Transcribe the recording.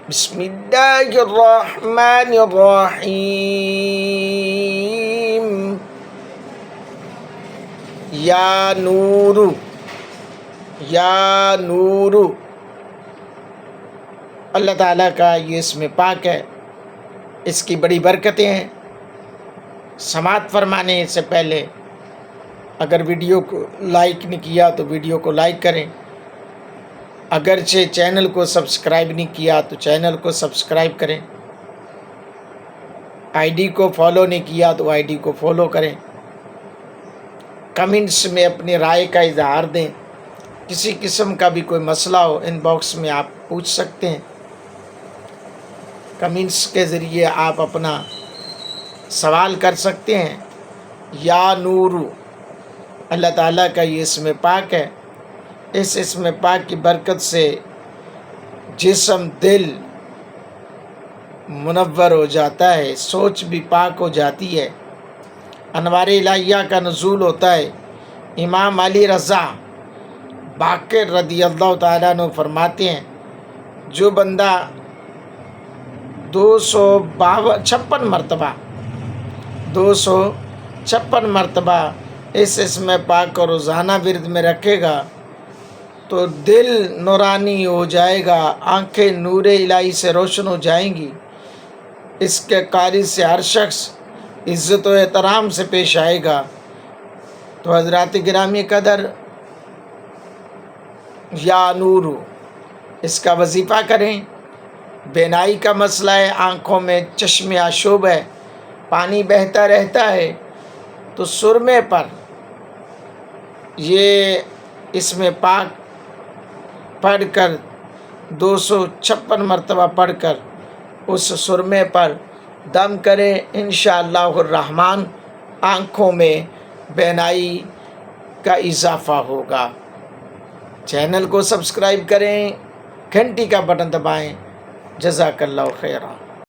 بسم اللہ الرحمن الرحیم یا نور یا نور، اللہ تعالیٰ کا یہ اسم پاک ہے، اس کی بڑی برکتیں ہیں۔ سماعت فرمانے سے پہلے اگر ویڈیو کو لائک نہیں کیا تو ویڈیو کو لائک کریں، اگرچہ چینل کو سبسکرائب نہیں کیا تو چینل کو سبسکرائب کریں، آئی ڈی کو فالو نہیں کیا تو آئی ڈی کو فالو کریں، کمنٹس میں اپنی رائے کا اظہار دیں، کسی قسم کا بھی کوئی مسئلہ ہو ان باکس میں آپ پوچھ سکتے ہیں، کمنٹس کے ذریعے آپ اپنا سوال کر سکتے ہیں۔ یا نور، اللہ تعالیٰ کا یہ اسم پاک ہے، اس اسم پاک کی برکت سے جسم دل منور ہو جاتا ہے، سوچ بھی پاک ہو جاتی ہے، انوار الہیہ کا نزول ہوتا ہے۔ امام علی رضا باقر رضی اللہ تعالیٰ عنہ فرماتے ہیں، جو بندہ 256 مرتبہ اس اسم پاک کو روزانہ ورد میں رکھے گا تو دل نورانی ہو جائے گا، آنکھیں نور الہی سے روشن ہو جائیں گی، اس کے قاری سے ہر شخص عزت و احترام سے پیش آئے گا۔ تو حضرات گرامی قدر، یا نور اس کا وظیفہ کریں۔ بینائی کا مسئلہ ہے، آنکھوں میں چشم آشوب ہے، پانی بہتا رہتا ہے، تو سرمے پر یہ اسم پاک پڑھ کر 256 مرتبہ پڑھ کر اس سرمے پر دم کریں، انشاءاللہ الرحمن آنکھوں میں بینائی کا اضافہ ہوگا۔ چینل کو سبسکرائب کریں، گھنٹی کا بٹن دبائیں۔ جزاک اللہ خیرہ۔